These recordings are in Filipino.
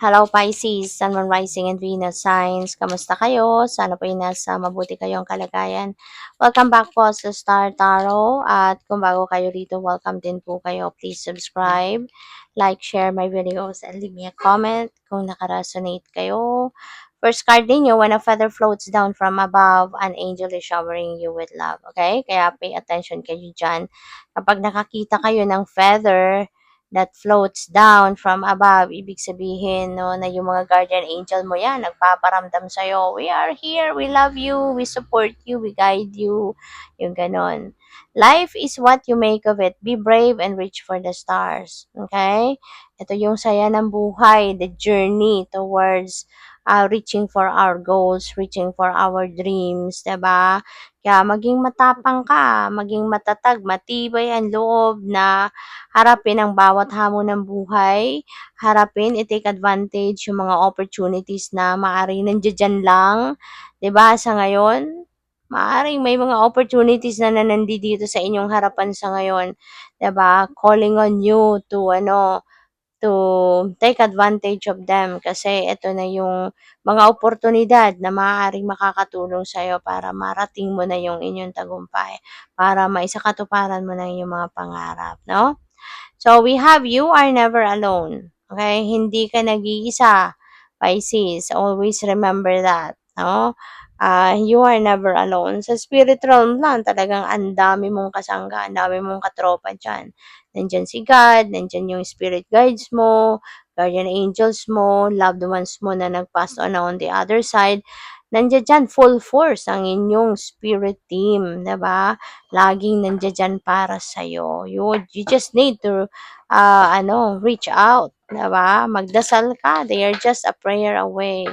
Hello Pisces, Sun, Moon, Rising, and Venus signs. Kamusta kayo? Sana po ay nasa mabuti kayong kalagayan. Welcome back po sa Star Tarot. At kung bago kayo dito, welcome din po kayo. Please subscribe, like, share my videos, and leave me a comment kung nakaresonate kayo. First card ninyo, when a feather floats down from above, an angel is showering you with love. Okay? Kaya pay attention kayo dyan. Kapag nakakita kayo ng feather, that floats down from above, ibig sabihin, no, na yung mga guardian angel mo yan, nagpaparamdam sa'yo, we are here, we love you, we support you, we guide you, yung ganon. Life is what you make of it. Be brave and reach for the stars. Okay? Ito yung saya ng buhay, the journey towards reaching for our goals, reaching for our dreams, diba? Kaya maging matapang ka, maging matatag, matibay ang loob na harapin ang bawat hamon ng buhay, harapin, i-take advantage yung mga opportunities na maaaring nandiyan lang, 'di ba? Sa ngayon, maaaring may mga opportunities na nandito sa inyong harapan sa ngayon, 'di ba? Calling on you to take advantage of them kasi ito na yung mga oportunidad na maaaring makakatulong sa iyo para marating mo na yung inyong tagumpay, para maisakatuparan mo na yung mga pangarap, no? So, we have you are never alone. Okay? Hindi ka nag-iisa, Pisces. Always remember that. No? You are never alone. Sa spirit realm lang, talagang ang dami mong kasangga, ang dami mong katropa dyan. Nandyan si God, nandyan yung spirit guides mo, guardian angels mo, loved ones mo na nag-pass on the other side. Nandiyan dyan, full force ang inyong spirit team, diba? Laging nandiyan dyan para sa'yo. You just need to, reach out, diba? Magdasal ka. They are just a prayer away.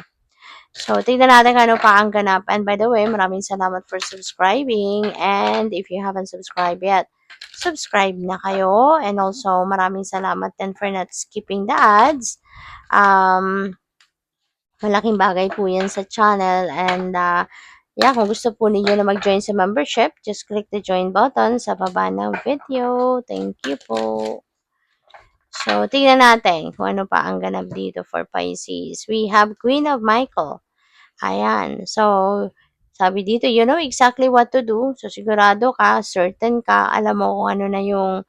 So, tignan natin kung ano pa ang ganap. And by the way, maraming salamat for subscribing. And if you haven't subscribed yet, subscribe na kayo. And also, maraming salamat din for not skipping the ads. Malaking bagay po yan sa channel. And, yeah, kung gusto po ninyo na mag-join sa membership, just click the join button sa baba ng video. Thank you po. So, tingnan natin kung ano pa ang ganap dito for Pisces. We have Queen of Michael. Ayan. So, sabi dito, you know exactly what to do. So, sigurado ka, certain ka, alam mo kung ano na yung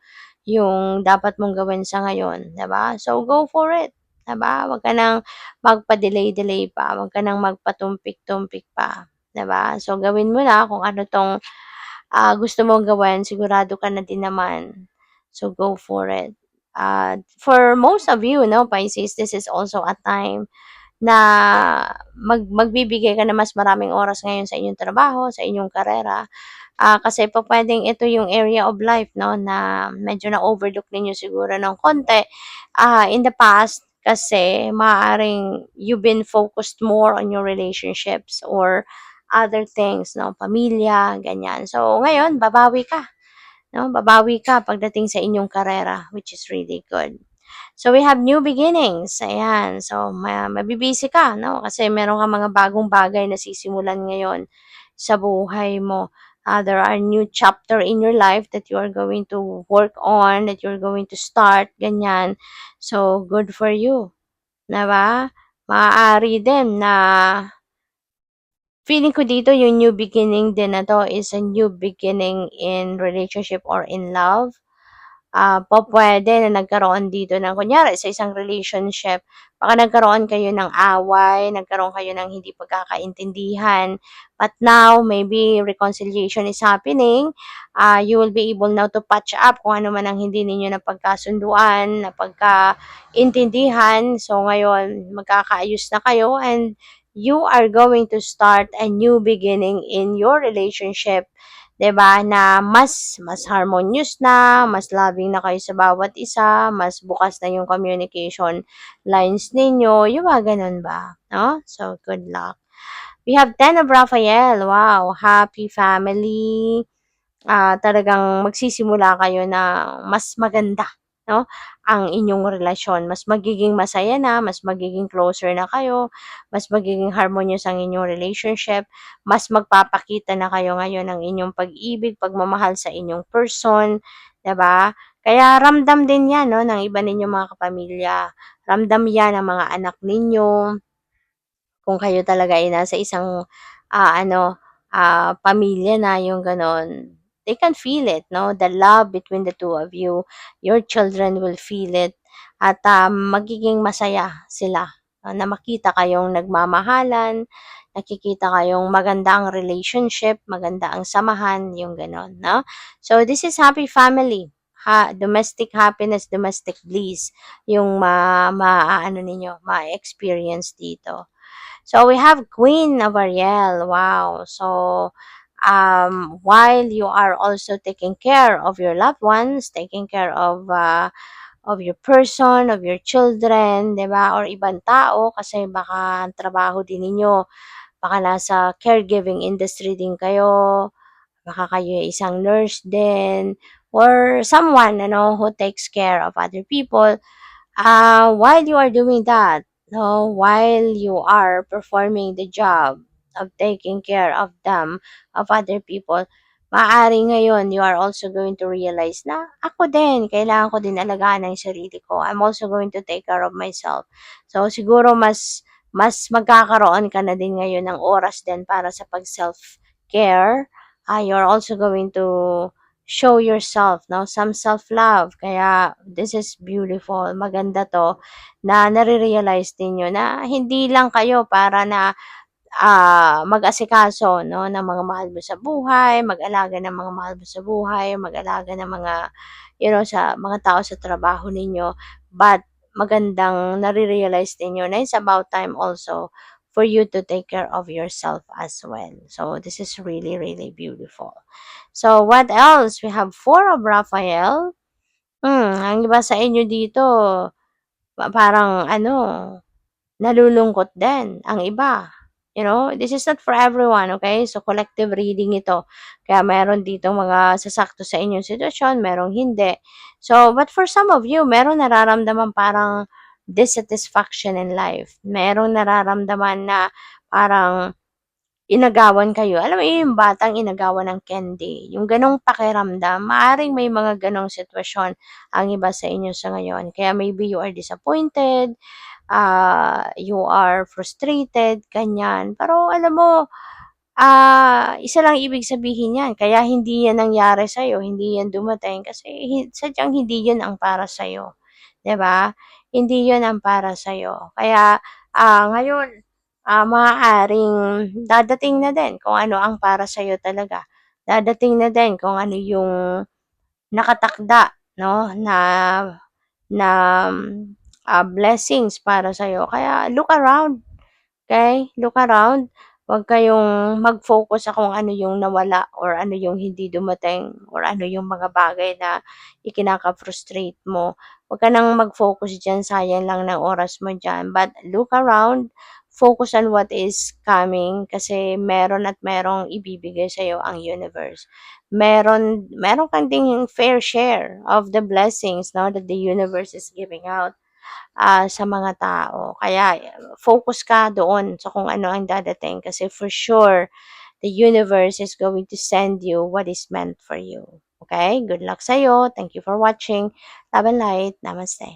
dapat mong gawin sa ngayon, 'di ba? So go for it, 'di ba? Huwag ka nang magpa-delay-delay pa, huwag ka nang magpatumpik-tumpik pa, 'di ba? So gawin mo na kung ano tong gusto mong gawin, sigurado ka na din naman. So go for it. For most of you, no, Pisces, this is also a time na magbibigay ka na mas maraming oras ngayon sa inyong trabaho, sa inyong karera. Kasi po pwedeng ito yung area of life, no, na medyo na-overlook ninyo siguro ng konti in the past kasi maaaring you've been focused more on your relationships or other things, no, pamilya, ganyan. So, ngayon, babawi ka, no, babawi ka pagdating sa inyong karera, which is really good. So, we have new beginnings. Ayan. So, mabibisi ka, no? Kasi meron ka mga bagong bagay na sisimulan ngayon sa buhay mo. There are new chapter in your life that you are going to work on, that you're going to start, ganyan. So, good for you. Diba? Maaari din na feeling ko dito yung new beginning din na to is a new beginning in relationship or in love. Pwede na nagkaroon dito ng kunyari sa isang relationship, baka nagkaroon kayo ng away, nagkaroon kayo ng hindi pagkakaintindihan, but now maybe reconciliation is happening. You will be able now to patch up kung ano man ang hindi ninyo napagkasunduan, napagkaintindihan. So ngayon, magkakaayos na kayo and you are going to start a new beginning in your relationship, 'di ba? Na mas harmonious na, mas loving na kayo sa bawat isa, mas bukas na yung communication lines ninyo, yung mga ganun ba, no? So, good luck. We have 10 of Raphael. Wow, happy family. Talagang magsisimula kayo na mas maganda, no? Ang inyong relasyon. Mas magiging masaya na, mas magiging closer na kayo, mas magiging harmonious ang inyong relationship, mas magpapakita na kayo ngayon ng inyong pag-ibig, pagmamahal sa inyong person, 'di ba? Kaya ramdam din 'yan 'no, ng iba ninyong mga kapamilya. Ramdam 'yan ng mga anak ninyo, kung kayo talaga ay nasa isang, ano, pamilya na yung gano'n, they can feel it 'no, the love between the two of you. Your children will feel it at, magiging masaya sila, na makita kayong nagmamahalan, nakikita kayong maganda ang relationship, maganda ang samahan, yung gano'n 'no. So, this is happy family, domestic happiness, domestic bliss yung maaano ninyo, ma-e-experience dito. So we have Queen of Ariel. Wow. So while you are also taking care of your loved ones, taking care of your person, of your children, 'di ba? Or ibang tao kasi baka ang trabaho din ninyo, baka nasa caregiving industry din kayo, baka kayo ay isang nurse din, or someone who takes care of other people. While you are doing that, no, while you are performing the job of taking care of them, of other people, maaari ngayon you are also going to realize na ako din, kailangan ko din alagaan ang sarili ko. I'm also going to take care of myself. So siguro mas magkakaroon ka na din ngayon ng oras din para sa pag self-care. You're also going to show yourself, no? Some self-love. Kaya, this is beautiful. Maganda to na nare-realize ninyo na hindi lang kayo para na mag-asikaso, no? Ng mga mahal mo sa buhay, mag-alaga ng mga mahal mo sa buhay, mag-alaga ng mga, sa mga tao sa trabaho ninyo. But, magandang nare-realize ninyo na it's about time also for you to take care of yourself as well. So, this is really, really beautiful. So, what else? We have 4 of Raphael. Ang iba sa inyo dito, parang nalulungkot din ang iba. This is not for everyone, okay? So, collective reading ito. Kaya meron dito mga sasakto sa inyong sitwasyon, merong hindi. So, but for some of you, meron nararamdaman parang dissatisfaction in life. Merong nararamdaman na parang inagawan kayo. Alam mo yung batang inagawan ng candy, yung ganong pakiramdam, maaring may mga ganong sitwasyon ang iba sa inyo sa ngayon. Kaya maybe you are disappointed, you are frustrated, ganyan. Pero alam mo, isa lang ibig sabihin yan. Kaya hindi yan nangyari sa'yo, hindi yan dumating kasi sadyang hindi yan ang para sa'yo. 'Di ba? Hindi yun ang para sa'yo. Kaya ngayon, maaaring dadating na din kung ano ang para sa'yo talaga. Dadating na din kung ano yung nakatakda, no, na blessings para sa'yo. Kaya look around. Okay? Look around. Huwag kayong mag-focus sa kung ano yung nawala or ano yung hindi dumating or ano yung mga bagay na ikinaka-frustrate mo. Huwag ka nang mag-focus dyan, sayang lang ng oras mo dyan. But look around, focus on what is coming kasi meron at merong ibibigay sa'yo ang universe. Meron kang ding fair share of the blessings, no, that the universe is giving out sa mga tao. Kaya focus ka doon sa kung ano ang dadating kasi for sure, the universe is going to send you what is meant for you. Okay? Good luck sa'yo. Thank you for watching. Love and light. Namaste.